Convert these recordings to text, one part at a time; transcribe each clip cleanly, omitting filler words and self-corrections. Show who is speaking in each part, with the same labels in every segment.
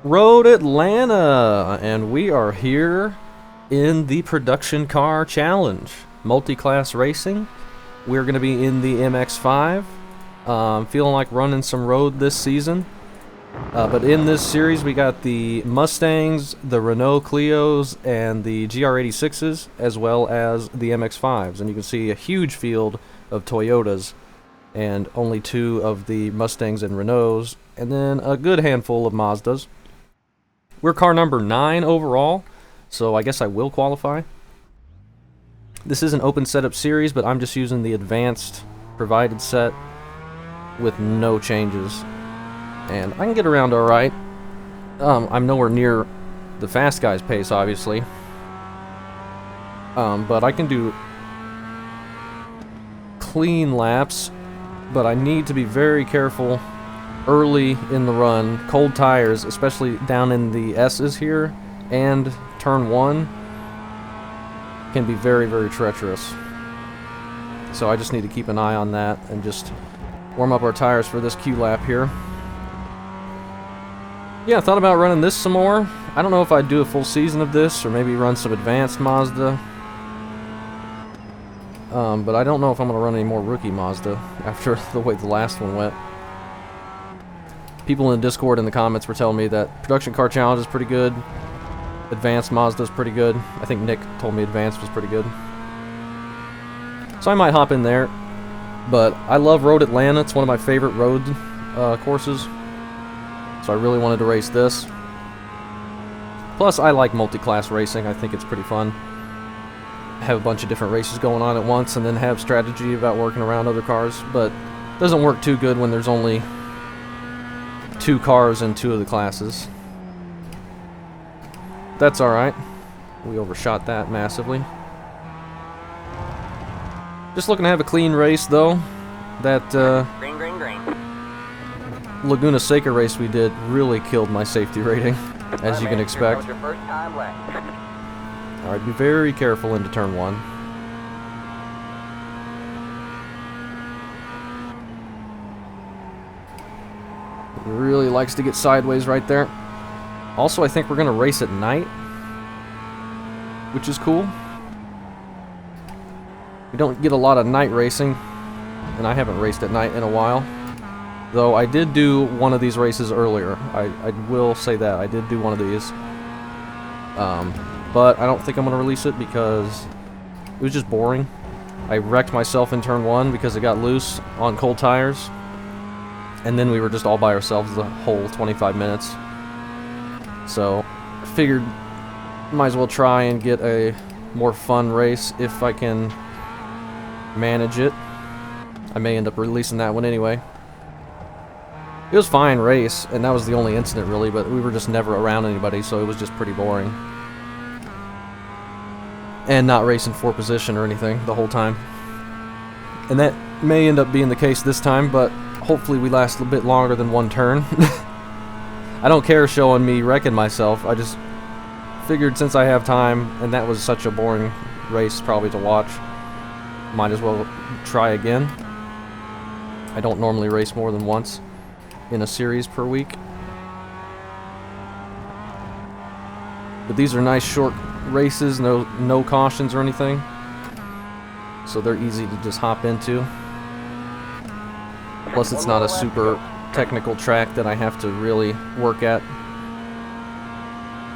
Speaker 1: Road Atlanta, and we are here in the production car challenge, multi-class racing. We're going to be in the MX-5. Feeling like running some road this season. But in this series, we got the Mustangs, the Renault Clios, and the GR86s, as well as the MX-5s. And you can see a huge field of Toyotas, and only 2 of the Mustangs and Renaults, and then a good handful of Mazdas. We're car number 9 overall, so I guess I will qualify. This is an open setup series, but I'm just using the advanced provided set with no changes. And I can get around alright. I'm nowhere near the fast guy's pace, obviously. But I can do clean laps, but I need to be very careful early in the run. Cold tires, especially down in the S's here, and turn 1, can be very, very treacherous. So I just need to keep an eye on that and just warm up our tires for this Q lap here. Yeah, I thought about running this some more. I don't know if I'd do a full season of this, or maybe run some advanced Mazda. But I don't know if I'm going to run any more rookie Mazda after the way the last one went. People in the Discord in the comments were telling me that Production Car Challenge is pretty good. Advanced Mazda is pretty good. I think Nick told me Advanced was pretty good. So I might hop in there. But I love Road Atlanta. It's one of my favorite road courses. So I really wanted to race this. Plus, I like multi-class racing. I think it's pretty fun. Have a bunch of different races going on at once and then have strategy about working around other cars. But it doesn't work too good when there's only 2 cars in 2 of the classes. That's alright. We overshot that massively. Just looking to have a clean race, though. That
Speaker 2: Green.
Speaker 1: Laguna Seca race we did really killed my safety rating, as you can expect.
Speaker 2: Your first time left.
Speaker 1: Alright, be very careful into turn 1. He really likes to get sideways right there. Also, I think we're going to race at night, which is cool. We don't get a lot of night racing, and I haven't raced at night in a while. Though I did do one of these races earlier. I will say that. I did do one of these. But I don't think I'm going to release it because it was just boring. I wrecked myself in turn 1 because it got loose on cold tires. And then we were just all by ourselves the whole 25 minutes. So I figured might as well try and get a more fun race if I can manage it. I may end up releasing that one anyway. It was a fine race, and that was the only incident really, but we were just never around anybody, so it was just pretty boring. And not racing for position or anything the whole time. And that may end up being the case this time, but hopefully we last a bit longer than 1 turn. I don't care showing me wrecking myself. I just figured since I have time, and that was such a boring race probably to watch, might as well try again. I don't normally race more than once in a series per week. But these are nice short races, no cautions or anything. So they're easy to just hop into. Plus it's not a super technical track that I have to really work at.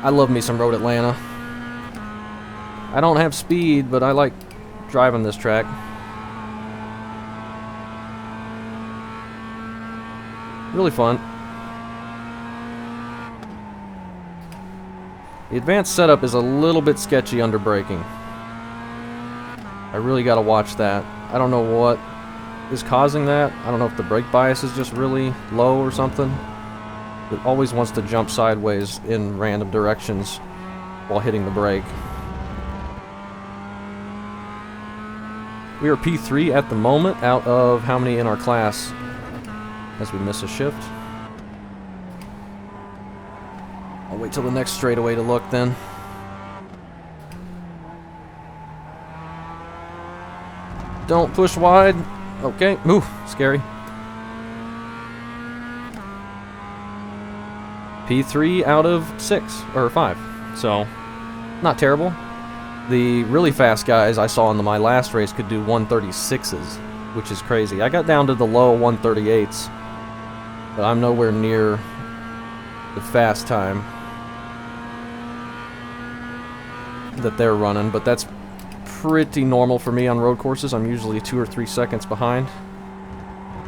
Speaker 1: I love me some Road Atlanta. I don't have speed, but I like driving this track. Really fun. The advanced setup is a little bit sketchy under braking. I really gotta watch that. I don't know what is causing that. I don't know if the brake bias is just really low or something. It always wants to jump sideways in random directions while hitting the brake. We are P3 at the moment, out of how many in our class, as we miss a shift. I'll wait till the next straightaway to look then. Don't push wide. Okay, ooh, scary. P3 out of 6 or 5. So, not terrible. The really fast guys I saw in my last race could do 136s, which is crazy. I got down to the low 138s, but I'm nowhere near the fast time that they're running, but that's pretty normal for me on road courses. I'm usually 2 or 3 seconds behind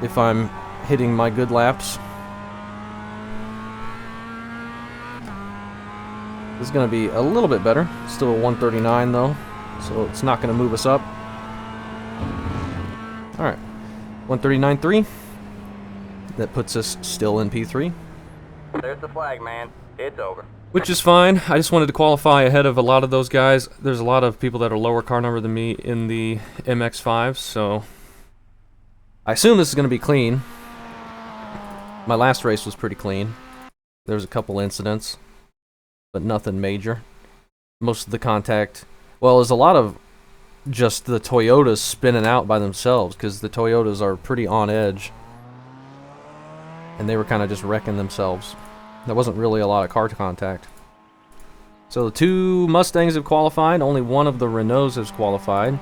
Speaker 1: if I'm hitting my good laps. This is going to be a little bit better. Still a 139 though, so it's not going to move us up. Alright, 139.3. That puts us still in P3.
Speaker 2: There's the flag, man. It's over.
Speaker 1: Which is fine. I just wanted to qualify ahead of a lot of those guys. There's a lot of people that are lower car number than me in the MX-5s, so I assume this is going to be clean. My last race was pretty clean. There was a couple incidents, but nothing major. Most of the contact, well, there's a lot of just the Toyotas spinning out by themselves, because the Toyotas are pretty on edge. And they were kind of just wrecking themselves. There wasn't really a lot of car contact. So the 2 Mustangs have qualified. Only one of the Renaults has qualified.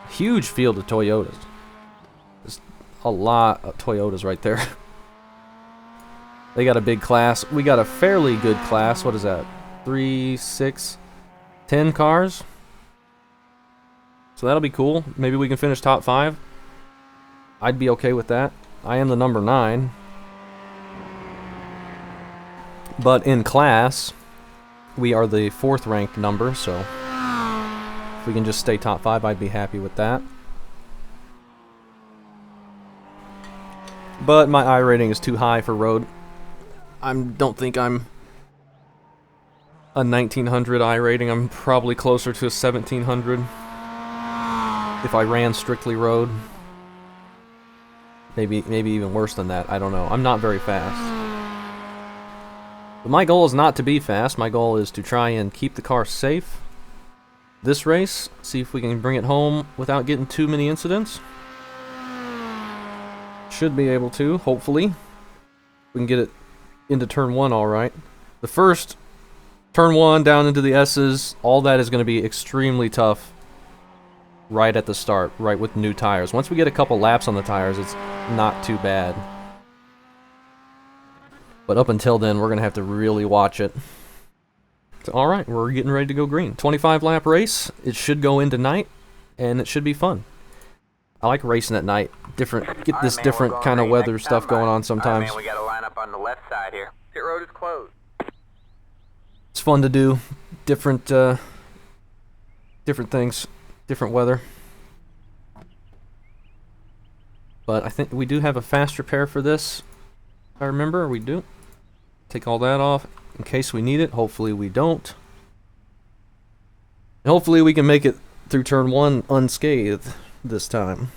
Speaker 1: Huge field of Toyotas. There's a lot of Toyotas right there. They got a big class. We got a fairly good class. What is that? 3, 6, 10 cars? So that'll be cool. Maybe we can finish top 5. I'd be okay with that. I am the number 9. But in class, we are the 4th ranked number, so if we can just stay top 5, I'd be happy with that. But my I rating is too high for road. I don't think I'm a 1900 I rating. I'm probably closer to a 1700 if I ran strictly road. Maybe even worse than that. I don't know. I'm not very fast. But my goal is not to be fast. My goal is to try and keep the car safe this race. See if we can bring it home without getting too many incidents. Should be able to, hopefully. We can get it into turn 1 alright. The first turn 1 down into the S's, all that is going to be extremely tough right at the start, right with new tires. Once we get a couple laps on the tires, it's not too bad. But up until then, we're going to have to really watch it. So, alright, we're getting ready to go green. 25 lap race. It should go into night, and it should be fun. I like racing at night. Get this different kind of weather stuff going on sometimes.
Speaker 2: Man, we got to line up on the left side here. Pit road is closed.
Speaker 1: It's fun to do. Different things. Different weather. But I think we do have a fast repair for this. If I remember, we do. Take all that off in case we need it. Hopefully we don't. And hopefully we can make it through turn 1 unscathed this time.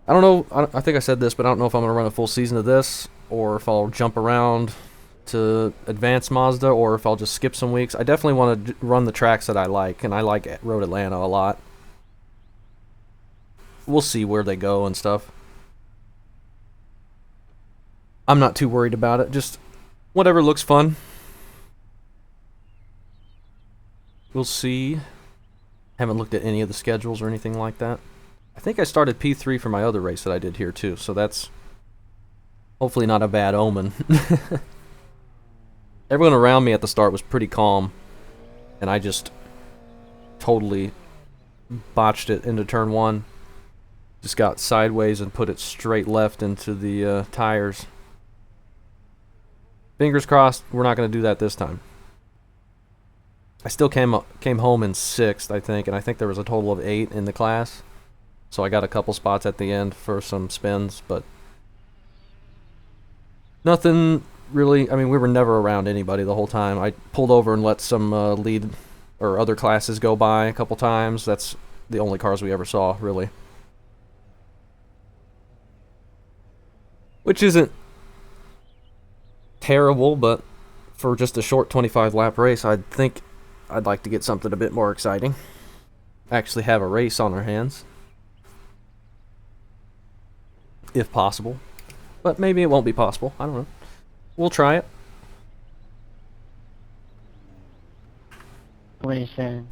Speaker 1: I don't know, I think I said this, but I don't know if I'm going to run a full season of this, or if I'll jump around to Advanced Mazda, or if I'll just skip some weeks. I definitely want to run the tracks that I like, and I like Road Atlanta a lot. We'll see where they go and stuff. I'm not too worried about it, just whatever looks fun. We'll see. Haven't looked at any of the schedules or anything like that. I think I started P3 for my other race that I did here too, so that's hopefully not a bad omen. Everyone around me at the start was pretty calm, and I just totally botched it into turn 1. Just got sideways and put it straight left into the tires. Fingers crossed we're not going to do that this time. I still came home in 6th, I think, and I think there was a total of 8 in the class. So I got a couple spots at the end for some spins, but nothing really. I mean, we were never around anybody the whole time. I pulled over and let some lead or other classes go by a couple times. That's the only cars we ever saw, really. Which isn't terrible, but for just a short 25 lap race, I think I'd like to get something a bit more exciting. Actually have a race on our hands. If possible. But maybe it won't be possible. I don't know. We'll try it.
Speaker 3: Listen.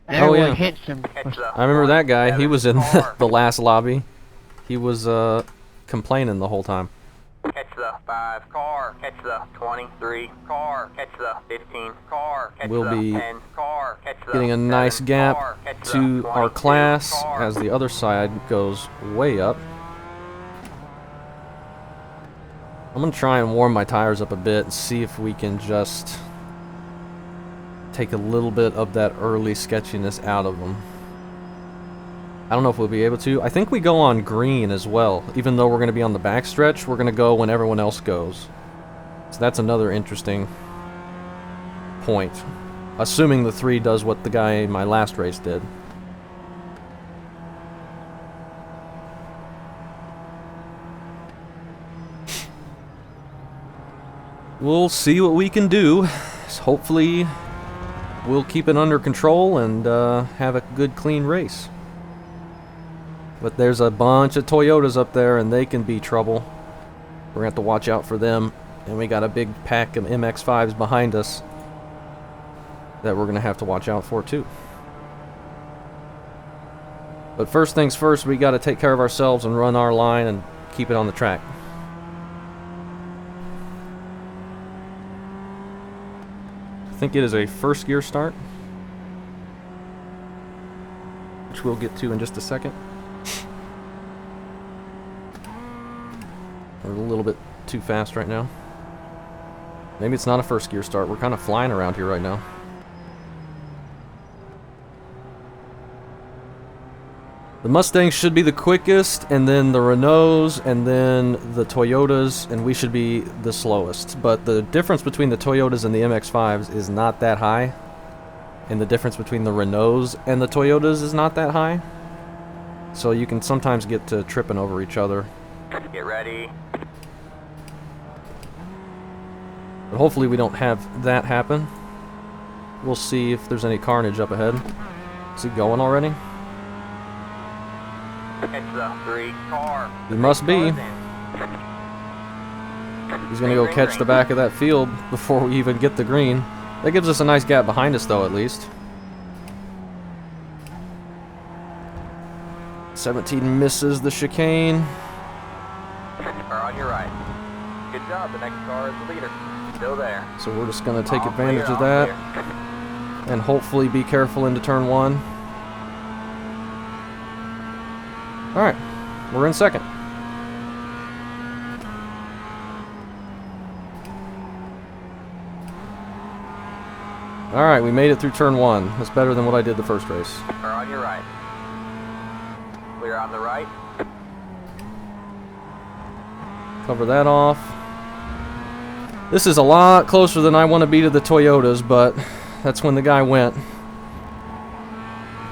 Speaker 1: Oh,
Speaker 3: Everyone
Speaker 1: yeah.
Speaker 3: hits him.
Speaker 2: Catch the
Speaker 1: I remember that guy. He was in
Speaker 2: car.
Speaker 1: the last lobby. He was complaining the whole time.
Speaker 2: Catch the 5 car. Catch the 23 car. Catch the 15 car. Catch
Speaker 1: We'll
Speaker 2: the
Speaker 1: be
Speaker 2: 10 car. Catch the
Speaker 1: getting a nice
Speaker 2: 7
Speaker 1: gap
Speaker 2: car. Catch the
Speaker 1: to our
Speaker 2: 22
Speaker 1: class
Speaker 2: car.
Speaker 1: as the other side goes way up. I'm going to try and warm my tires up a bit and see if we can just take a little bit of that early sketchiness out of them. I don't know if we'll be able to. I think we go on green as well. Even though we're going to be on the backstretch, we're going to go when everyone else goes. So that's another interesting point. Assuming the 3 does what the guy in my last race did. We'll see what we can do. Hopefully, we'll keep it under control and have a good, clean race. But there's a bunch of Toyotas up there, and they can be trouble. We're going to have to watch out for them. And we got a big pack of MX-5s behind us that we're going to have to watch out for, too. But first things first, we got to take care of ourselves and run our line and keep it on the track. I think it is a first gear start, which we'll get to in just a second. We're a little bit too fast right now. Maybe it's not a first gear start. We're kind of flying around here right now. The Mustangs should be the quickest, and then the Renaults, and then the Toyotas, and we should be the slowest. But the difference between the Toyotas and the MX-5s is not that high. And the difference between the Renaults and the Toyotas is not that high. So you can sometimes get to tripping over each other.
Speaker 2: Get ready.
Speaker 1: But hopefully we don't have that happen. We'll see if there's any carnage up ahead. Is he going already?
Speaker 2: Catch the 3 car.
Speaker 1: He must be. He's gonna go catch the back of that field before we even get the green. That gives us a nice gap behind us, though, at least. 17 misses the chicane.
Speaker 2: Car on your right. Good job. The next car is the leader. Still there.
Speaker 1: So we're just gonna take
Speaker 2: All
Speaker 1: advantage
Speaker 2: clear,
Speaker 1: of
Speaker 2: all
Speaker 1: that
Speaker 2: clear.
Speaker 1: and hopefully be careful into turn 1. Alright, we're in second. Alright, we made it through turn 1. That's better than what I did the first race.
Speaker 2: Car on your right. Clear on the right.
Speaker 1: Cover that off. This is a lot closer than I want to be to the Toyotas, but that's when the guy went.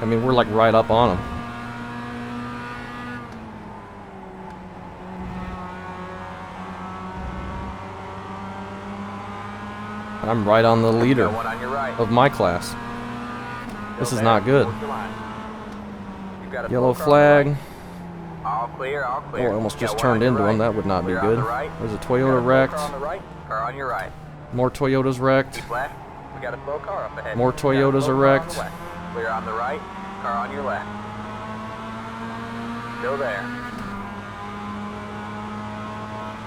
Speaker 1: I mean, we're like right up on him. I'm right on the leader
Speaker 2: Got one on your right.
Speaker 1: of my class. This
Speaker 2: Still
Speaker 1: is
Speaker 2: there.
Speaker 1: not good.
Speaker 2: Hold your line. You've got a
Speaker 1: Yellow
Speaker 2: full car on the
Speaker 1: flag.
Speaker 2: right. All clear, all
Speaker 1: Oh,
Speaker 2: clear.
Speaker 1: I almost
Speaker 2: Got
Speaker 1: just
Speaker 2: one
Speaker 1: turned
Speaker 2: on your
Speaker 1: into him.
Speaker 2: right.
Speaker 1: That would not be
Speaker 2: Clear on
Speaker 1: good.
Speaker 2: the right.
Speaker 1: There's a
Speaker 2: We got
Speaker 1: Toyota
Speaker 2: slow
Speaker 1: wrecked.
Speaker 2: Car on the right. Car on your right.
Speaker 1: More Toyotas wrecked.
Speaker 2: Keep left. We got a slow car up ahead.
Speaker 1: More
Speaker 2: We got a
Speaker 1: Toyotas
Speaker 2: slow
Speaker 1: are
Speaker 2: car on the
Speaker 1: wrecked.
Speaker 2: left. Clear on the right. Car on your left. Still there.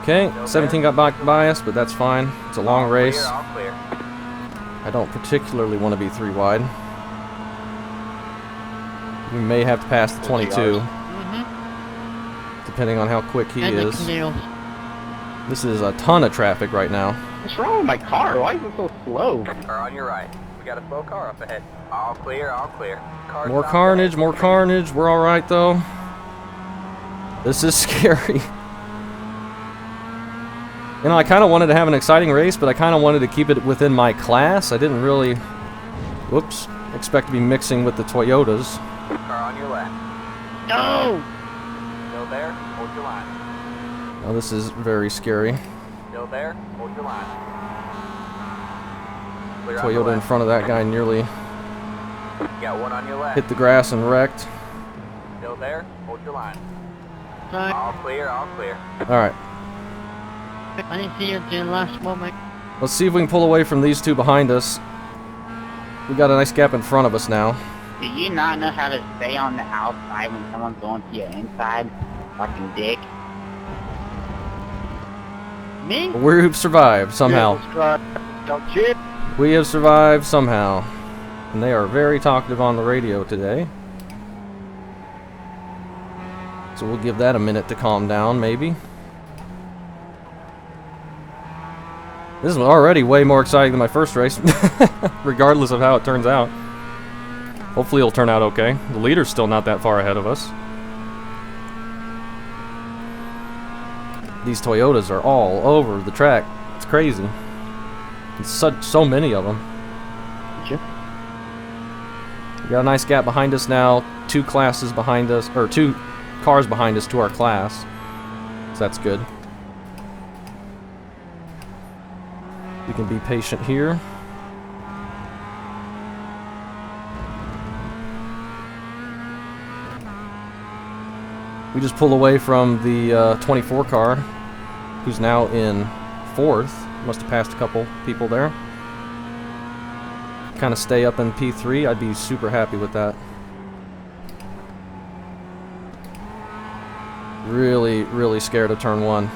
Speaker 1: Okay, 17 got by us, but that's fine. It's a long
Speaker 2: All
Speaker 1: race.
Speaker 2: Clear, all clear.
Speaker 1: I don't particularly want to be 3 wide. We may have to pass the 22, depending on how quick he
Speaker 3: And the
Speaker 1: is.
Speaker 3: canoe.
Speaker 1: This is a ton of traffic right now.
Speaker 3: What's wrong with my car? Why is it so slow?
Speaker 2: Car on your right. We got a slow car up ahead. All clear, all clear. Car
Speaker 1: More
Speaker 2: stopped
Speaker 1: carnage,
Speaker 2: ahead.
Speaker 1: more carnage. We're alright though. This is scary. You know, I kind of wanted to have an exciting race, but I kind of wanted to keep it within my class. I didn't really, whoops, expect to be mixing with the Toyotas.
Speaker 2: Car on your left.
Speaker 3: No!
Speaker 2: Still there. Hold your line.
Speaker 1: Now this is very scary.
Speaker 2: Still there. Hold your line. Clear on the
Speaker 1: Toyota in
Speaker 2: left.
Speaker 1: front of that guy nearly
Speaker 2: Got one on your left.
Speaker 1: hit the grass and wrecked.
Speaker 2: Still there. Hold your line.
Speaker 3: Time.
Speaker 2: All clear, all clear.
Speaker 1: Alright.
Speaker 3: I didn't see you at the last moment.
Speaker 1: Let's see if we can pull away from these two behind us. We got a nice gap in front of us now.
Speaker 3: Do you not know how to stay on the outside when someone's going to your inside? Fucking dick. Me?
Speaker 1: We've survived somehow. We have survived somehow. And they are very talkative on the radio today. So we'll give that a minute to calm down, maybe. This is already way more exciting than my first race, regardless of how it turns out. Hopefully it'll turn out okay. The leader's still not that far ahead of us. These Toyotas are all over the track. It's crazy. There's so many of them.
Speaker 3: Sure.
Speaker 1: We got a nice gap behind us now. 2 classes behind us, or 2 cars behind us to our class. So that's good. We can be patient here. We just pulled away from the 24 car, who's now in 4th. Must have passed a couple people there. Kind of stay up in P3. I'd be super happy with that. Really, really scared of turn 1.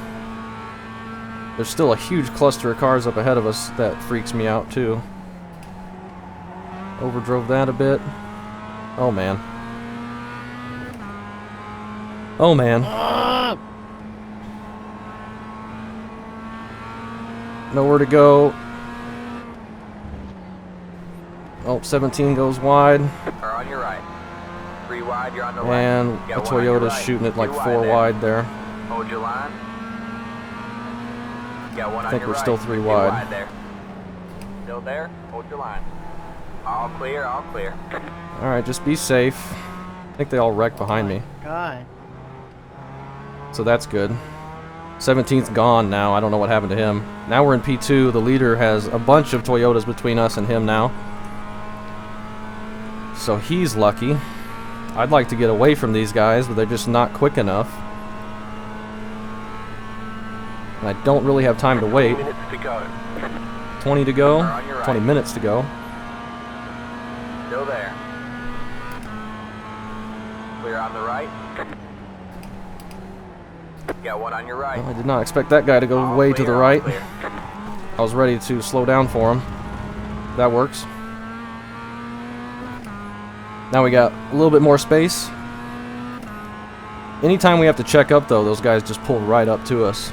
Speaker 1: There's still a huge cluster of cars up ahead of us that freaks me out too. Overdrove that a bit. Oh man. Oh man. Nowhere to go. Oh, 17 goes wide.
Speaker 2: Or on your right. 3 wide, you're on the
Speaker 1: And
Speaker 2: right.
Speaker 1: a
Speaker 2: Got one on your
Speaker 1: Toyota's
Speaker 2: right.
Speaker 1: shooting it like
Speaker 2: 2
Speaker 1: 4 wide there.
Speaker 2: Hold your line. Got one
Speaker 1: I
Speaker 2: on
Speaker 1: think
Speaker 2: your
Speaker 1: we're
Speaker 2: right.
Speaker 1: still 3
Speaker 2: 2
Speaker 1: wide.
Speaker 2: there. Still there? Hold your line. All clear, all clear.
Speaker 1: Alright, just be safe. I think they all wrecked behind me.
Speaker 3: God.
Speaker 1: So that's good. 17th's gone now. I don't know what happened to him. Now we're in P2. The leader has a bunch of Toyotas between us and him now. So he's lucky. I'd like to get away from these guys, but they're just not quick enough. And I don't really have time to wait.
Speaker 2: 20 minutes to go.
Speaker 1: 20 to go.
Speaker 2: We're on your right.
Speaker 1: 20 minutes to go.
Speaker 2: Still there. Clear on the right. Got one on your right.
Speaker 1: Well, I did not expect that guy to go
Speaker 2: All
Speaker 1: way to the
Speaker 2: clear, all
Speaker 1: right.
Speaker 2: clear.
Speaker 1: I was ready to slow down for him. That works. Now we got a little bit more space. Anytime we have to check up though, those guys just pull right up to us.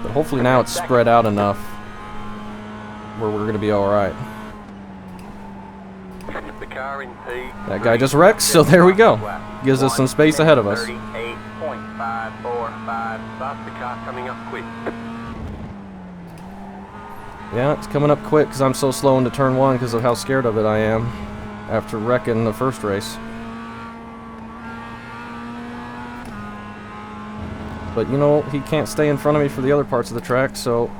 Speaker 1: But hopefully now it's spread out enough where we're going to be alright.
Speaker 2: The car in P.
Speaker 1: That guy just wrecked, so there we go. Gives us some space ahead of us.
Speaker 2: 38.545. Stop the car coming up quick.
Speaker 1: Yeah, it's coming up quick because I'm so slow into turn 1 because of how scared of it I am after wrecking the first race. But you know, he can't stay in front of me for the other parts of the track, so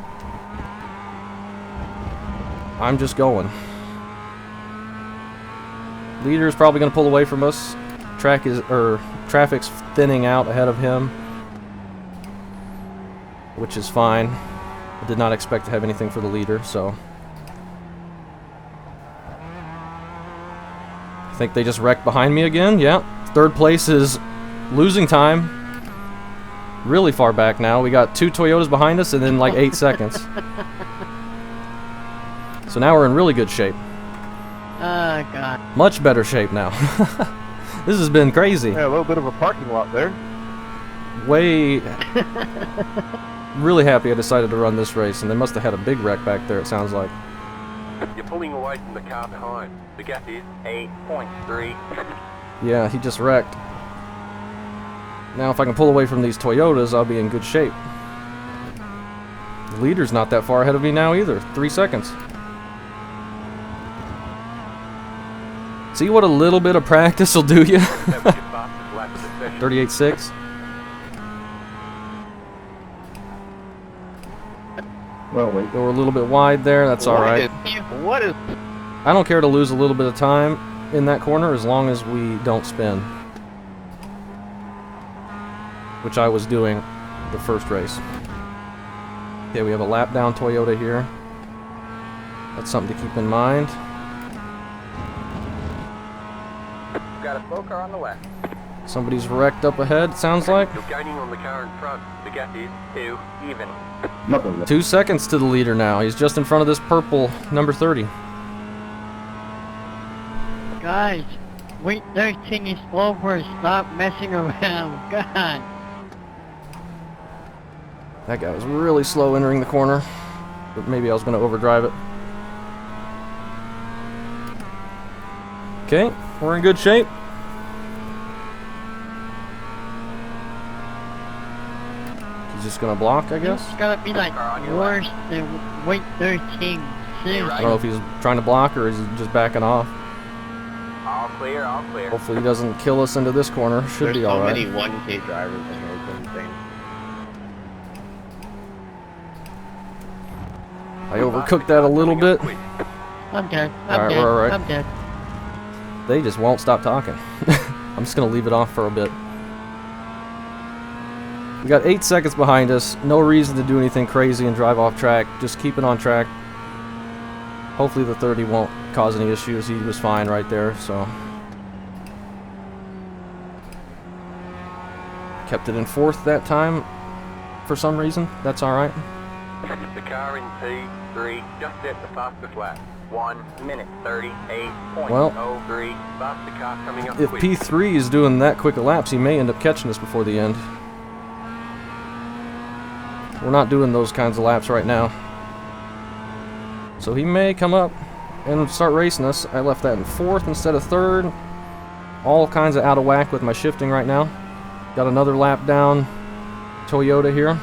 Speaker 1: I'm just going. Leader's probably going to pull away from us. Traffic's thinning out ahead of him, which is fine. I did not expect to have anything for the leader, so I think they just wrecked behind me again. Yeah, 3rd place is losing time. Really far back now. We got 2 Toyotas behind us and then like 8 seconds. So now we're in really good shape.
Speaker 3: Oh, God.
Speaker 1: Much better shape now. This has been crazy.
Speaker 4: Yeah, a little bit of a parking lot there.
Speaker 1: Way... Really happy I decided to run this race, and they must have had a big wreck back there, it sounds like.
Speaker 2: You're pulling away from the car behind. The gap is 8.3.
Speaker 1: Yeah, he just wrecked. Now if I can pull away from these Toyotas, I'll be in good shape. The leader's not that far ahead of me now either. 3 seconds. See what a little bit of practice will do you? 38.6.
Speaker 4: Well, wait.
Speaker 1: Go a little bit wide there, that's alright.
Speaker 3: What is...
Speaker 1: I don't care to lose a little bit of time in that corner as long as we don't spin. Which I was doing the first race. Okay, we have a lap down Toyota here. That's something to keep in mind.
Speaker 2: Got a slow car on the left.
Speaker 1: Somebody's wrecked up ahead, it sounds like.
Speaker 2: You're gaining on the car in front. The gap is 2 even.
Speaker 4: Nothing.
Speaker 1: 2 seconds to the leader now. He's just in front of this purple number 30.
Speaker 5: Guys, wait 13 is over. Stop messing around. God.
Speaker 1: That guy was really slow entering the corner, but maybe I was going to overdrive it. Okay, we're in good shape. He's just going to block, I guess.
Speaker 5: It's gotta be like worse than wait 13. Seriously.
Speaker 1: I don't know if he's trying to block or is he just backing off.
Speaker 2: All clear, all clear.
Speaker 1: Hopefully he doesn't kill us into this corner. Should
Speaker 6: There's
Speaker 1: be
Speaker 6: so
Speaker 1: alright.
Speaker 6: many 1K drivers in Oakland thing.
Speaker 1: I overcooked that a little bit.
Speaker 5: I'm dead.
Speaker 1: Alright,
Speaker 5: I'm dead.
Speaker 1: we're alright.
Speaker 5: I'm dead.
Speaker 1: They just won't stop talking. I'm just going to leave it off for a bit. We got 8 seconds behind us. No reason to do anything crazy and drive off track. Just keep it on track. Hopefully the 30 won't cause any issues. He was fine right there, so. Kept it in 4th that time for some reason. That's alright.
Speaker 2: The car in P3 just hit the fastest lap. 1 minute 38.03.
Speaker 1: Well,
Speaker 2: Faster car coming up
Speaker 1: if
Speaker 2: quick.
Speaker 1: P3 is doing that quick a laps, he may end up catching us before the end. We're not doing those kinds of laps right now. So he may come up and start racing us. I left that in 4th instead of 3rd. All kinds of out of whack with my shifting right now. Got another lap down Toyota here.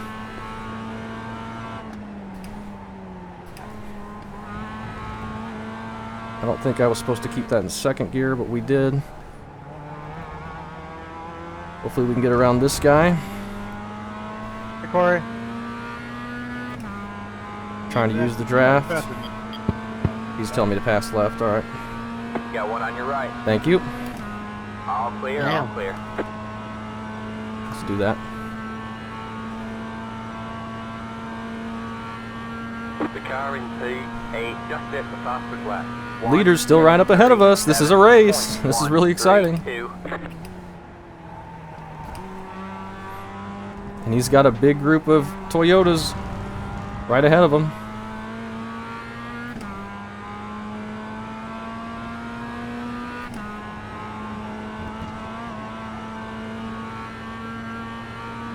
Speaker 1: I don't think I was supposed to keep that in 2nd gear, but we did. Hopefully we can get around this guy.
Speaker 4: Hey, Corey.
Speaker 1: Trying to use the draft. He's telling me to pass left, alright.
Speaker 2: Got one on your right.
Speaker 1: Thank you.
Speaker 2: All clear, all
Speaker 5: Damn.
Speaker 2: clear.
Speaker 1: Let's do that.
Speaker 2: The car in P8 just hit the fastest lap.
Speaker 1: Leader's still right up ahead of us. This is a race. This is really exciting.
Speaker 2: 1:32.
Speaker 1: And he's got a big group of Toyotas right ahead of him.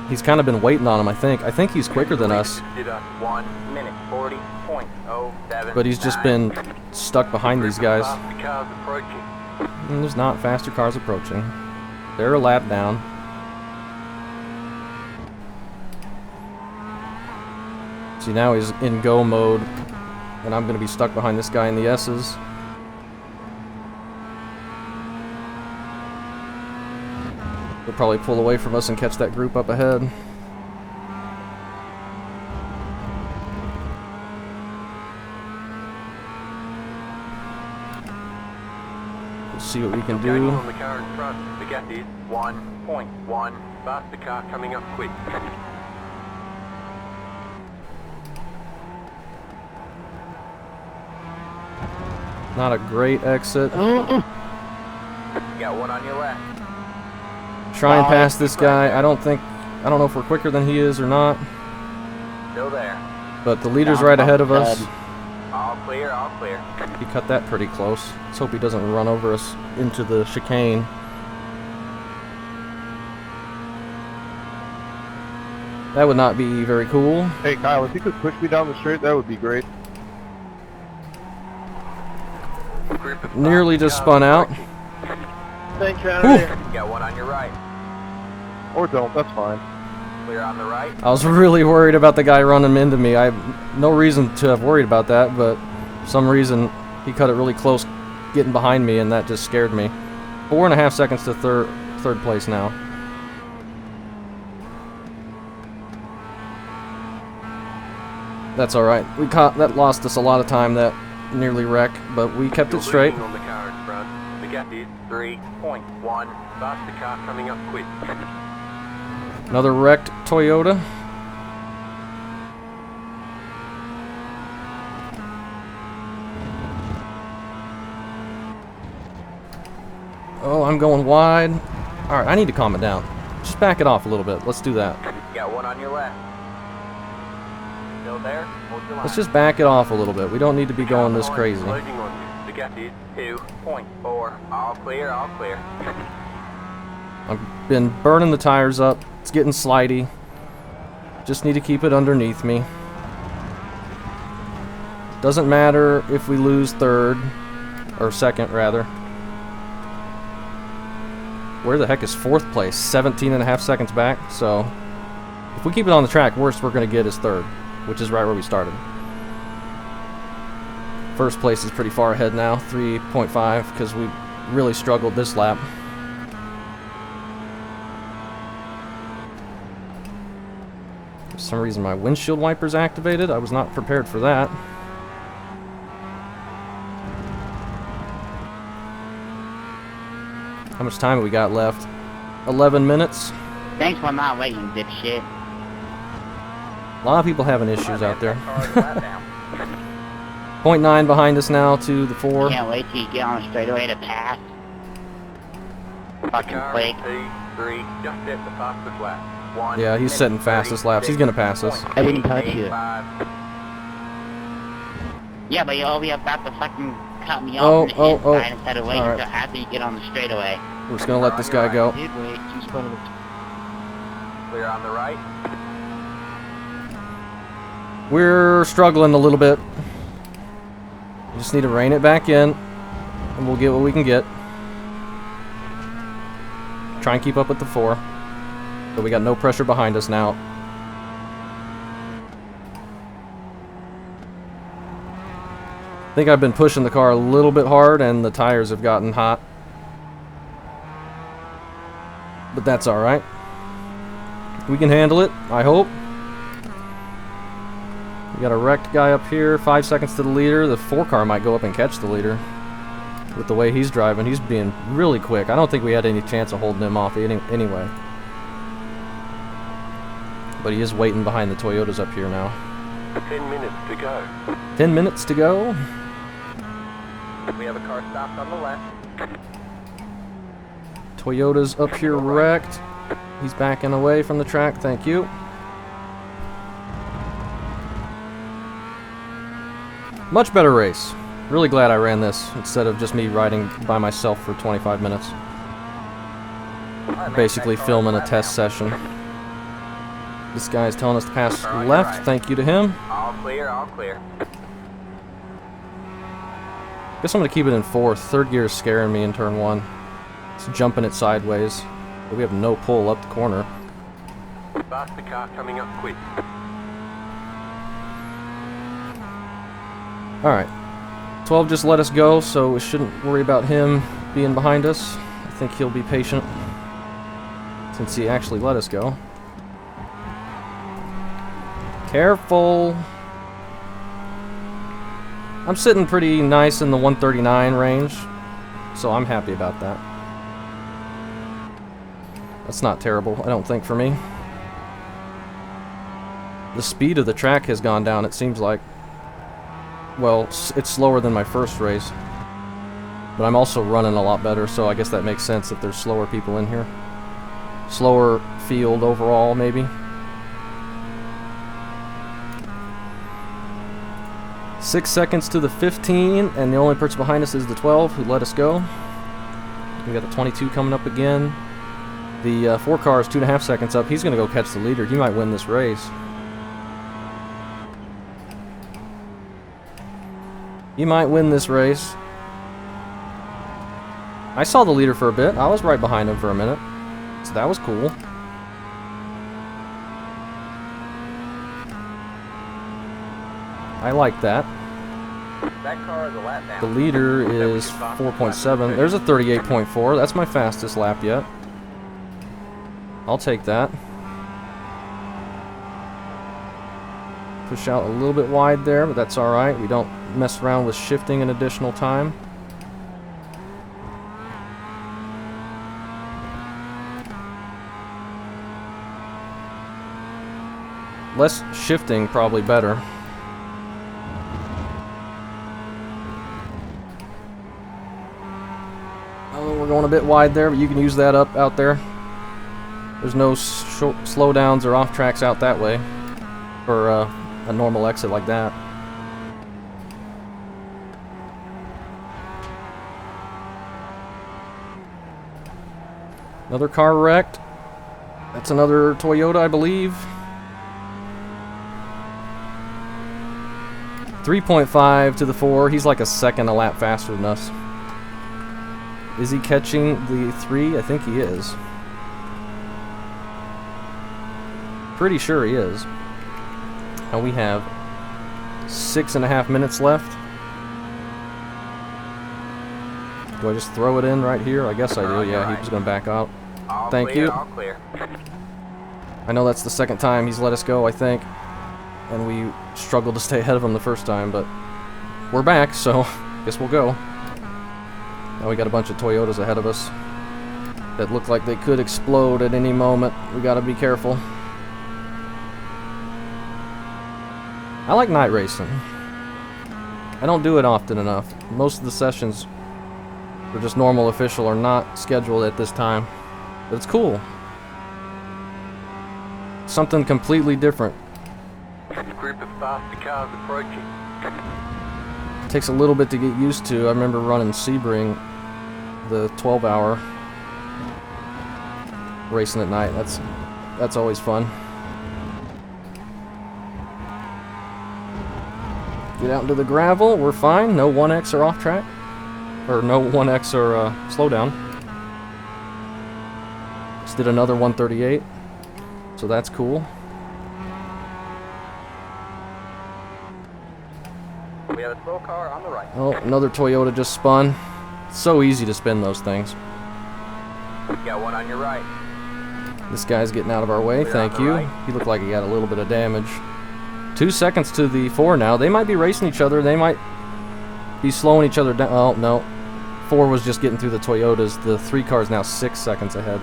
Speaker 1: He's kind of been waiting on him, I think. I think he's quicker than us,
Speaker 2: Did a 1 minute 40.07.
Speaker 1: but he's just been stuck behind these guys.
Speaker 2: Faster cars approaching.
Speaker 1: And there's not faster cars approaching. They're a lap down. See, now he's in go mode, and I'm going to be stuck behind this guy in the S's. He'll probably pull away from us and catch that group up ahead. We'll see what we can
Speaker 2: Gaining
Speaker 1: do.
Speaker 2: on the car in front. The gap is 1.1. Faster car coming up quick.
Speaker 1: Not a great exit.
Speaker 5: Oh,
Speaker 2: Got one on your left.
Speaker 1: Try and pass this guy. I don't know if we're quicker than he is or not,
Speaker 2: Still there.
Speaker 1: but the leader's right ahead of us.
Speaker 2: All clear, all clear.
Speaker 1: He cut that pretty close. Let's hope he doesn't run over us into the chicane. That would not be very cool.
Speaker 4: Hey, Kyle, if you could push me down the straight, that would be great.
Speaker 2: Group of
Speaker 1: Nearly
Speaker 2: faster
Speaker 1: just
Speaker 2: cars
Speaker 1: spun out.
Speaker 2: approaching.
Speaker 4: Thanks,
Speaker 1: Whew.
Speaker 2: Got one on your right.
Speaker 4: Or don't, that's fine.
Speaker 2: Clear on the right.
Speaker 1: I was really worried about the guy running into me. I have no reason to have worried about that, but for some reason he cut it really close getting behind me, and that just scared me. 4.5 seconds to third place now. That's alright. That lost us a lot of time, that nearly wreck, but we kept
Speaker 2: You're
Speaker 1: it straight.
Speaker 2: losing on the car in front. The gap is 3.1. Faster car coming up quick.
Speaker 1: Another wrecked Toyota. Oh, I'm going wide. Alright, I need to calm it down. Just back it off a little bit. Let's do that.
Speaker 2: Got one on your left. Still there? Hold your line.
Speaker 1: Let's just back it off a little bit. We don't need to be going this crazy.
Speaker 2: Loading on you. The gap is 2.4. All clear, all clear.
Speaker 1: I've been burning the tires up. It's getting slidey. Just need to keep it underneath me. Doesn't matter if we lose third, or second rather. Where the heck is fourth place? 17.5 seconds back. So if we keep it on the track, worst we're going to get is third, which is right where we started. First place is pretty far ahead now, 3.5, because we really struggled this lap. For some reason my windshield wiper's activated. I was not prepared for that. How much time have we got left? 11 minutes.
Speaker 3: Thanks for not waiting, dipshit.
Speaker 1: A lot of people having issues out there. 0.9 behind us now to the 4.
Speaker 3: Can't wait till you get on a straightaway to pass. Fucking
Speaker 2: Car
Speaker 3: quick.
Speaker 2: in P3, just hit the fastest lap. 1
Speaker 1: Yeah, he's
Speaker 2: minute,
Speaker 1: setting fastest laps. He's gonna pass us.
Speaker 3: I didn't touch you.
Speaker 2: 8.85.
Speaker 3: Yeah, but you'll be about to fucking cut me
Speaker 1: Oh,
Speaker 3: off on the
Speaker 1: oh,
Speaker 3: inside
Speaker 1: oh.
Speaker 3: instead of waiting
Speaker 1: Alright.
Speaker 3: until after you get on the straightaway.
Speaker 1: We're just gonna let this guy go.
Speaker 5: Did wait. Just put him.
Speaker 2: Clear on the right.
Speaker 1: We're struggling a little bit. We just need to rein it back in, and we'll get what we can get. Try and keep up with the 4. But we got no pressure behind us now. I think I've been pushing the car a little bit hard, and the tires have gotten hot. But that's alright. We can handle it, I hope. We got a wrecked guy up here, 5 seconds to the leader. The 4 car might go up and catch the leader. With the way he's driving, he's being really quick. I don't think we had any chance of holding him off anyway. But he is waiting behind the Toyotas up here now.
Speaker 2: 10 minutes to go.
Speaker 1: 10 minutes to go.
Speaker 2: We have a car stopped on the left.
Speaker 1: Toyota's up here wrecked. He's backing away from the track, thank you. Much better race. Really glad I ran this instead of just me riding by myself for 25 minutes. Basically filming a test session. This guy's telling us to pass left, thank you to him.
Speaker 2: All clear, all clear.
Speaker 1: Guess I'm gonna keep it in 4th. 3rd gear is scaring me in turn 1. It's jumping it sideways. But we have no pull up the corner.
Speaker 2: Faster car coming up quick.
Speaker 1: Alright. 12 just let us go, so we shouldn't worry about him being behind us. I think he'll be patient since he actually let us go. Careful! I'm sitting pretty nice in the 139 range, so I'm happy about that. That's not terrible, I don't think, for me. The speed of the track has gone down, it seems like. Well, it's slower than my first race. But I'm also running a lot better, so I guess that makes sense if there's slower people in here. Slower field overall, maybe. 6 seconds to the 15, and the only person behind us is the 12 who let us go. We got the 22 coming up again. The 4 car is 2.5 seconds up. He's going to go catch the leader. He might win this race. He might win this race. I saw the leader for a bit. I was right behind him for a minute. So that was cool. I like that.
Speaker 2: That car is a lap down.
Speaker 1: The leader is 4.7. There's a 38.4. That's my fastest lap yet. I'll take that. Push out a little bit wide there, but that's alright. We don't mess around with shifting an additional time. Less shifting, probably better. we're going a bit wide there, but you can use that up out there. There's no slowdowns or off tracks out that way for a normal exit like that. Another car wrecked. That's another Toyota, I believe. 3.5 to the 4. He's like a second a lap faster than us. Is he catching the 3? I think he is. Pretty sure he is. And we have 6.5 minutes left. Do I just throw it in right here? I guess I do. Yeah, he was going to back out. Thank you.
Speaker 2: All clear.
Speaker 1: I know that's the second time he's let us go, I think. And we struggled to stay ahead of him the first time, but we're back, so guess we'll go. Now we got a bunch of Toyotas ahead of us that look like they could explode at any moment. We got to be careful. I like night racing. I don't do it often enough. Most of the sessions for just normal official are not scheduled at this time. But it's cool. Something completely different.
Speaker 2: Group of faster cars approaching.
Speaker 1: It takes a little bit to get used to. I remember running Sebring, the 12-hour racing at night. That's always fun. Get out into the gravel. We're fine. No 1X or off track. Or no 1X or slowdown. Just did another 138. So that's cool.
Speaker 2: We have a slow car on the right.
Speaker 1: Oh, another Toyota just spun. It's so easy to spin those things.
Speaker 2: We got one on your right.
Speaker 1: This guy's getting out of our way. Thank you. He looked like he got a little bit of damage. 2 seconds to the 4 now. They might be racing each other. They might be slowing each other down. Oh, no. 4 was just getting through the Toyotas. The 3 car is now 6 seconds ahead.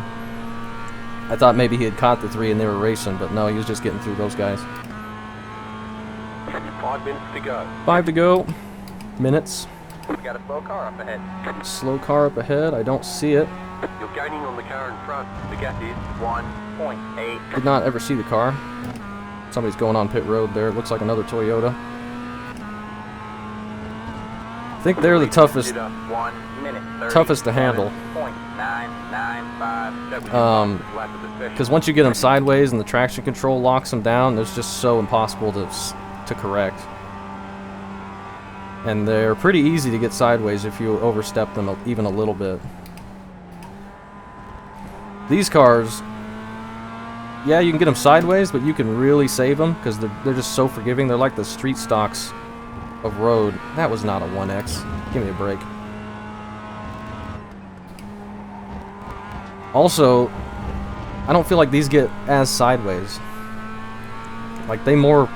Speaker 1: I thought maybe he had caught the 3 and they were racing, but no, he was just getting through those guys.
Speaker 2: 5 minutes to go.
Speaker 1: 5 to go. Minutes.
Speaker 2: We got a slow car up ahead.
Speaker 1: Slow car up ahead. I don't see it.
Speaker 2: You're gaining on the car in front. The gap is 1.8.
Speaker 1: Did not ever see the car. Somebody's going on pit road there. It looks like another Toyota. I think they're the toughest to handle. Because once you get them sideways and the traction control locks them down, it's just so impossible to correct. And they're pretty easy to get sideways if you overstep them even a little bit. These cars, yeah, you can get them sideways, but you can really save them because they're just so forgiving. They're like the street stocks of road. That was not a 1X. Give me a break. Also, I don't feel like these get as sideways. Like they more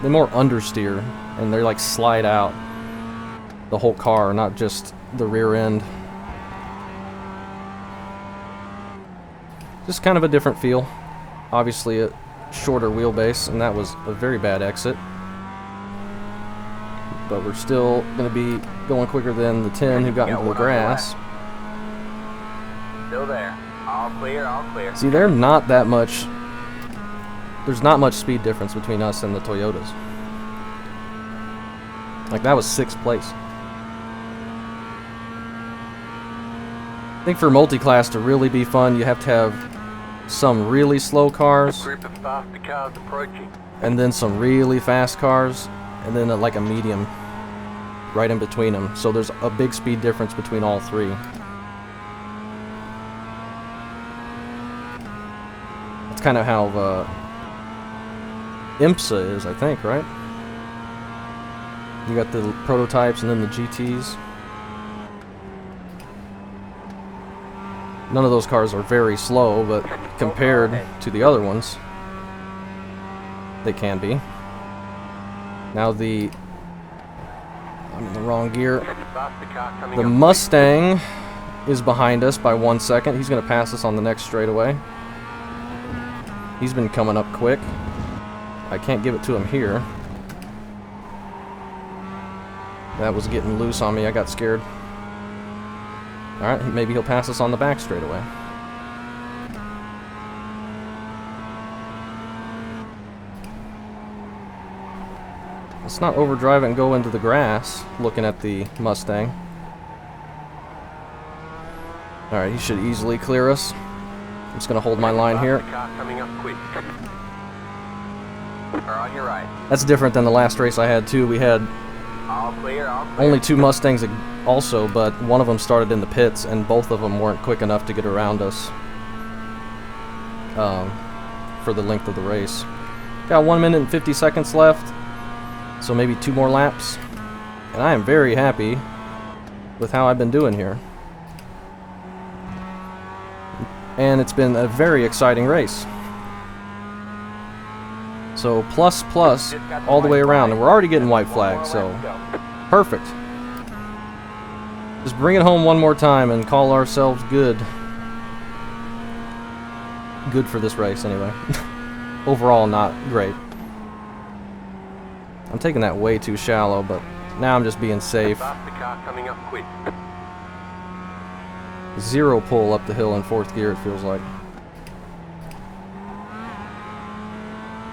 Speaker 1: understeer and they're like slide out the whole car, not just the rear end. Just kind of a different feel. Obviously a shorter wheelbase, and that was a very bad exit. But we're still going to be going quicker than the 10 who got into the grass.
Speaker 2: Still there. All clear, all clear.
Speaker 1: See, they're not that much. There's not much speed difference between us and the Toyotas. Like, that was 6th place. I think for multiclass to really be fun, you have to have some really slow cars,
Speaker 2: Group of faster cars approaching.
Speaker 1: and then some really fast cars, and then like a medium right in between them. So there's a big speed difference between all 3. That's kind of how IMSA is, I think, right? You got the prototypes and then the GTs. None of those cars are very slow, but compared to the other ones, they can be. Now I'm in the wrong gear. The Mustang is behind us by 1 second. He's going to pass us on the next straightaway. He's been coming up quick. I can't give it to him here. That was getting loose on me. I got scared. Alright, maybe he'll pass us on the back straightaway. Let's not overdrive it and go into the grass, looking at the Mustang. Alright, he should easily clear us. I'm just going to hold my line here.
Speaker 2: Car coming up quick. Or on your right.
Speaker 1: That's different than the last race I had, too. We had
Speaker 2: All clear, all clear.
Speaker 1: only 2 Mustangs also, but one of them started in the pits, and both of them weren't quick enough to get around us for the length of the race. Got 1 minute and 50 seconds left, so maybe 2 more laps. And I am very happy with how I've been doing here. And it's been a very exciting race. So plus all the way around, and we're already getting white flags, so perfect. Just bring it home one more time and call ourselves good. Good for this race, anyway. Overall, not great. I'm taking that way too shallow, but now I'm just being safe.
Speaker 2: Faster car coming up quick.
Speaker 1: 0 pull up the hill in 4th gear, it feels like.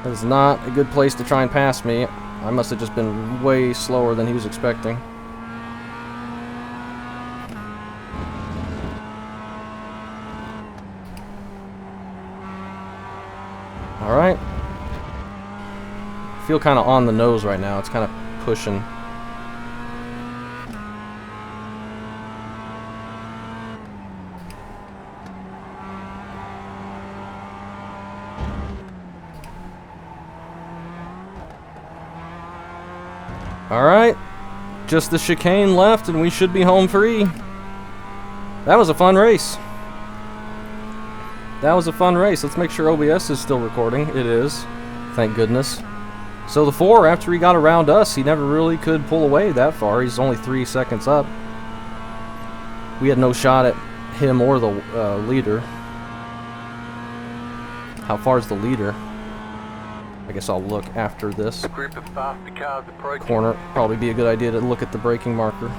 Speaker 1: That is not a good place to try and pass me. I must have just been way slower than he was expecting. Alright. I feel kind of on the nose right now. It's kind of pushing. Alright, just the chicane left and we should be home free. That was a fun race. That was a fun race. Let's make sure OBS is still recording. It is. Thank goodness. So the 4, after he got around us, he never really could pull away that far. He's only 3 seconds up. We had no shot at him or the leader. How far is the leader? I guess I'll look after this
Speaker 2: A group of faster cars approaching.
Speaker 1: corner. Probably be a good idea to look at the braking marker.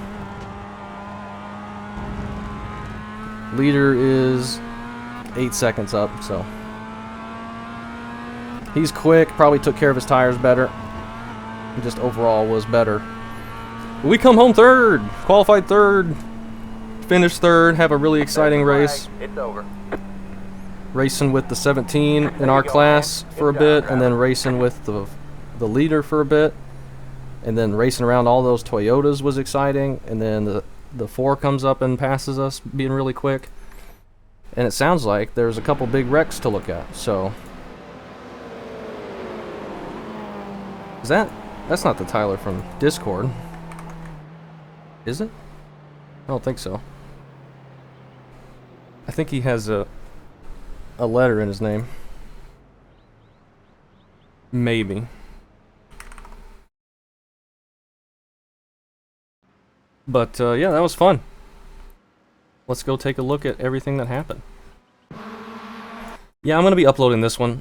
Speaker 1: Leader is 8 seconds up, so he's quick. Probably took care of his tires better. He just overall was better. We come home 3rd, qualified 3rd, finished 3rd. Have a really exciting race.
Speaker 2: It's over.
Speaker 1: Racing with the 17 in our class for a bit, and then racing with the leader for a bit, and then racing around all those Toyotas was exciting, and then the 4 comes up and passes us, being really quick. And it sounds like there's a couple big wrecks to look at, so... That's not the Tyler from Discord. Is it? I don't think so. I think he has a letter in his name. Maybe. But yeah, that was fun. Let's go take a look at everything that happened. Yeah, I'm going to be uploading this one.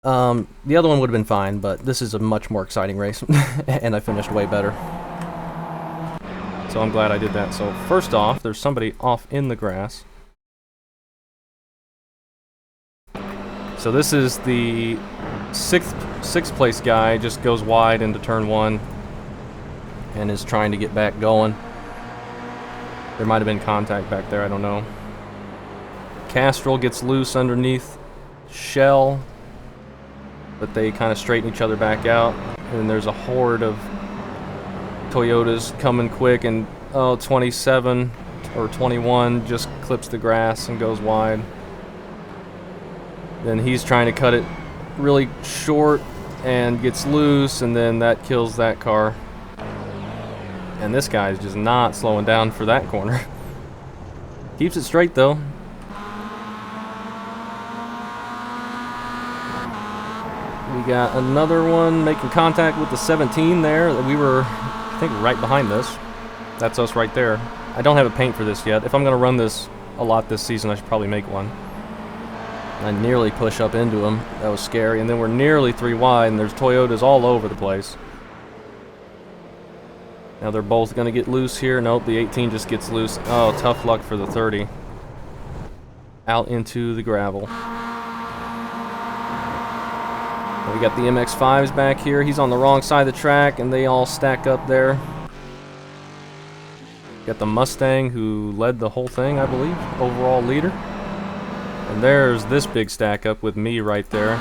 Speaker 1: The other one would have been fine, but this is a much more exciting race. And I finished way better. So I'm glad I did that. So first off, there's somebody off in the grass. So this is the sixth place guy, just goes wide into turn 1 and is trying to get back going. There might have been contact back there, I don't know. Castrol gets loose underneath Shell, but they kind of straighten each other back out. And then there's a horde of Toyotas coming quick, and 27 or 21 just clips the grass and goes wide. Then he's trying to cut it really short and gets loose, and then that kills that car. And this guy is just not slowing down for that corner. Keeps it straight though. We got another one making contact with the 17 there. We were, I think, right behind this. That's us right there. I don't have a paint for this yet. If I'm going to run this a lot this season, I should probably make one. I nearly push up into him. That was scary. And then we're nearly 3 wide, and there's Toyotas all over the place. Now they're both going to get loose here. Nope, the 18 just gets loose. Oh, tough luck for the 30. Out into the gravel. We got the MX-5s back here. He's on the wrong side of the track, and they all stack up there. Got the Mustang, who led the whole thing, I believe. Overall leader. And there's this big stack up with me right there.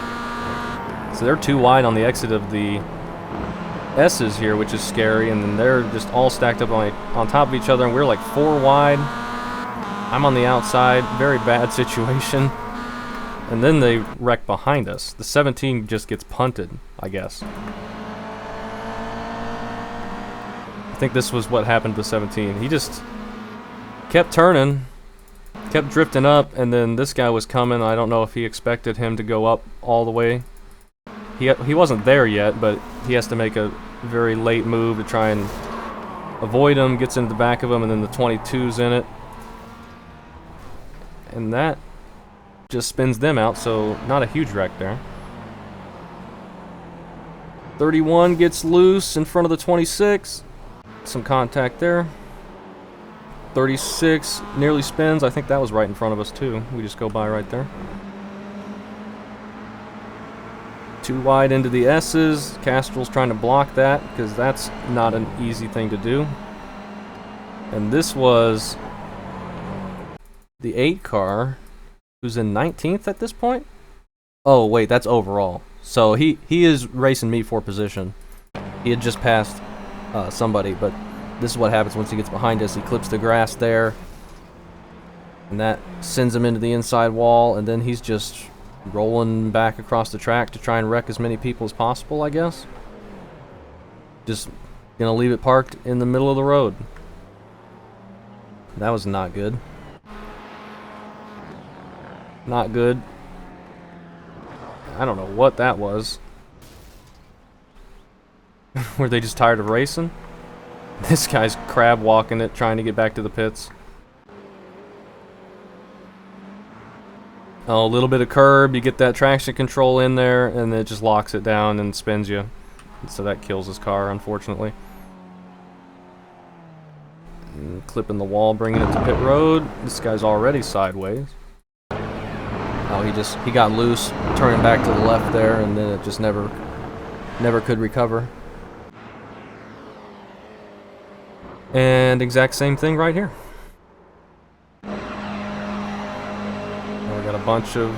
Speaker 1: So they're too wide on the exit of the S's here, which is scary, and then they're just all stacked up on top of each other, and we're like 4 wide. I'm on the outside, very bad situation. And then they wreck behind us. The 17 just gets punted, I guess. I think this was what happened to the 17. He just kept turning, kept drifting up, and then this guy was coming. I don't know if he expected him to go up all the way. He wasn't there yet, but he has to make a very late move to try and avoid him, gets into the back of him, and then the 22's in it. And that just spins them out, so not a huge wreck there. 31 gets loose in front of the 26. Some contact there. 36 nearly spins. I think that was right in front of us too. We just go by right there. Too wide into the S's. Castrol's trying to block that because that's not an easy thing to do. And this was the 8 car, who's in 19th at this point. Oh wait, that's overall. So he is racing me for position. He had just passed somebody, but this is what happens once he gets behind us. He clips the grass there, and that sends him into the inside wall, and then he's just rolling back across the track to try and wreck as many people as possible, I guess. Just gonna leave it parked in the middle of the road. That was not good. Not good. I don't know what that was. Were they just tired of racing? This guy's crab walking it, trying to get back to the pits. Oh, a little bit of curb, you get that traction control in there, and it just locks it down and spins you. So that kills his car, unfortunately. And clipping the wall, bringing it to pit road. This guy's already sideways. Oh, he got loose, turning back to the left there, and then it just never could recover. And exact same thing right here. Now we got a bunch of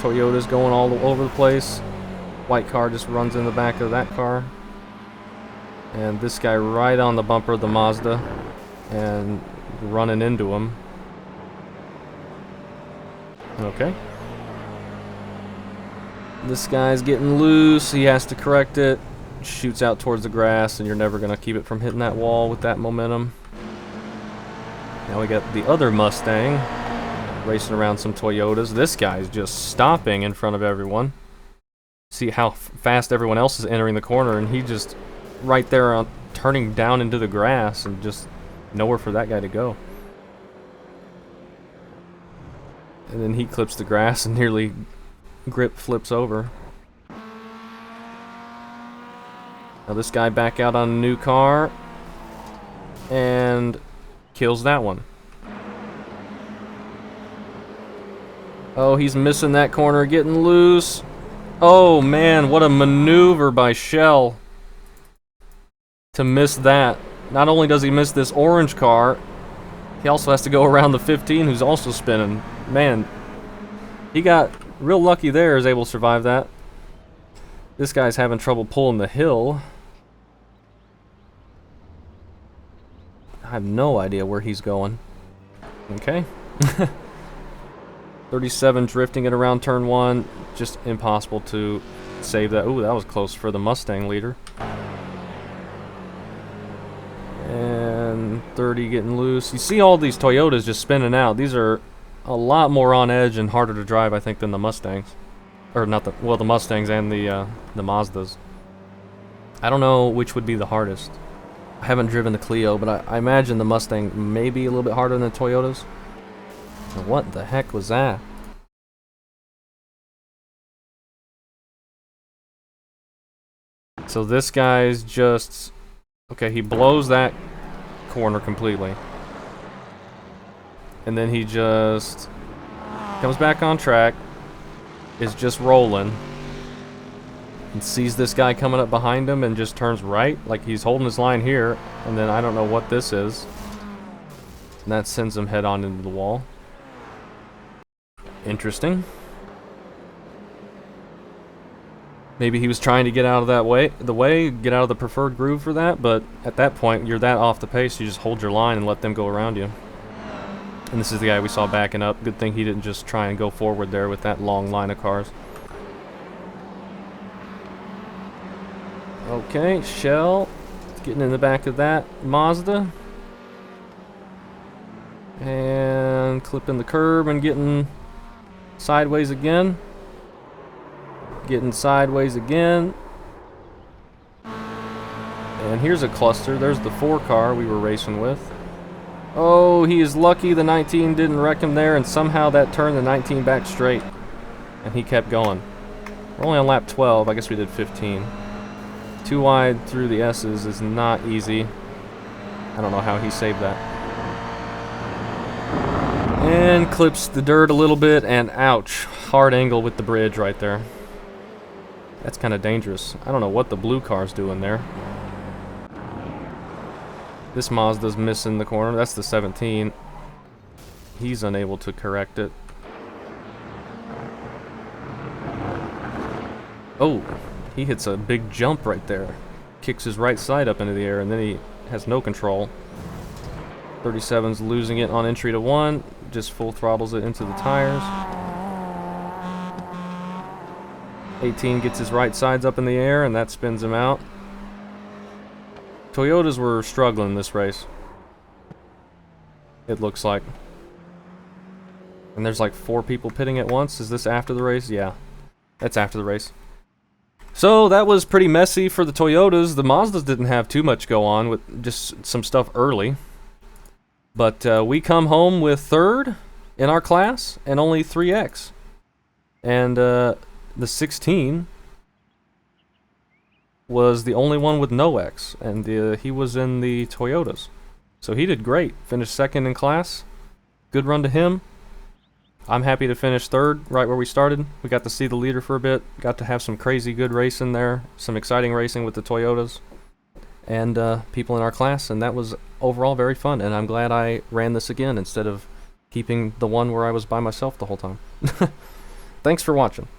Speaker 1: Toyotas going all over the place. White car just runs in the back of that car. And this guy right on the bumper of the Mazda and running into him. Okay. This guy's getting loose. He has to correct it. Shoots out towards the grass, and you're never going to keep it from hitting that wall with that momentum. Now we got the other Mustang racing around some Toyotas. This guy's just stopping in front of everyone. See how fast everyone else is entering the corner, and he just right there turning down into the grass, and just nowhere for that guy to go. And then he clips the grass and nearly grip flips over. Now this guy back out on a new car and kills that one. Oh, he's missing that corner, getting loose. Oh man, what a maneuver by Shell to miss that. Not only does he miss this orange car, he also has to go around the 15 who's also spinning. Man, he got real lucky there, is able to survive that. This guy's having trouble pulling the hill. I have no idea where he's going. Okay. 37 drifting it around turn 1. Just impossible to save that. Ooh, that was close for the Mustang leader. And 30 getting loose. You see all these Toyotas just spinning out. These are a lot more on edge and harder to drive, I think, than the Mustangs. Or not the, well, the Mustangs and the Mazdas. I don't know which would be the hardest. I haven't driven the Clio, but I imagine the Mustang may be a little bit harder than the Toyotas. What the heck was that? So this guy's just Okay, he blows that corner completely. And then he just comes back on track, is just rolling, and sees this guy coming up behind him and just turns right, like he's holding his line here, and then I don't know what this is. And that sends him head on into the wall. Interesting. Maybe he was trying to get out of the way, get out of the preferred groove for that, but at that point, you're that off the pace, you just hold your line and let them go around you. And this is the guy we saw backing up. Good thing he didn't just try and go forward there with that long line of cars. Okay, Shell getting in the back of that Mazda. And clipping the curb and getting sideways again. Getting sideways again. And here's a cluster. There's the 4 car we were racing with. Oh, he is lucky the 19 didn't wreck him there, and somehow that turned the 19 back straight. And he kept going. We're only on lap 12. I guess we did 15. Too wide through the S's is not easy. I don't know how he saved that. And clips the dirt a little bit, and ouch. Hard angle with the bridge right there. That's kind of dangerous. I don't know what the blue car's doing there. This Mazda's missing the corner. That's the 17. He's unable to correct it. Oh, he hits a big jump right there. Kicks his right side up into the air, and then he has no control. 37's losing it on entry to 1. Just full throttles it into the tires. 18 gets his right sides up in the air, and that spins him out. Toyotas were struggling this race, it looks like. And there's like 4 people pitting at once. Is this after the race? Yeah, that's after the race. So that was pretty messy for the Toyotas. The Mazdas didn't have too much go on, with just some stuff early. But we come home with 3rd in our class and only 3X. And the 16 was the only one with no X, and he was in the Toyotas. So he did great. Finished 2nd in class. Good run to him. I'm happy to finish 3rd, right where we started. We got to see the leader for a bit. Got to have some crazy good racing there. Some exciting racing with the Toyotas. And people in our class, and that was overall very fun, and I'm glad I ran this again instead of keeping the one where I was by myself the whole time. Thanks for watching.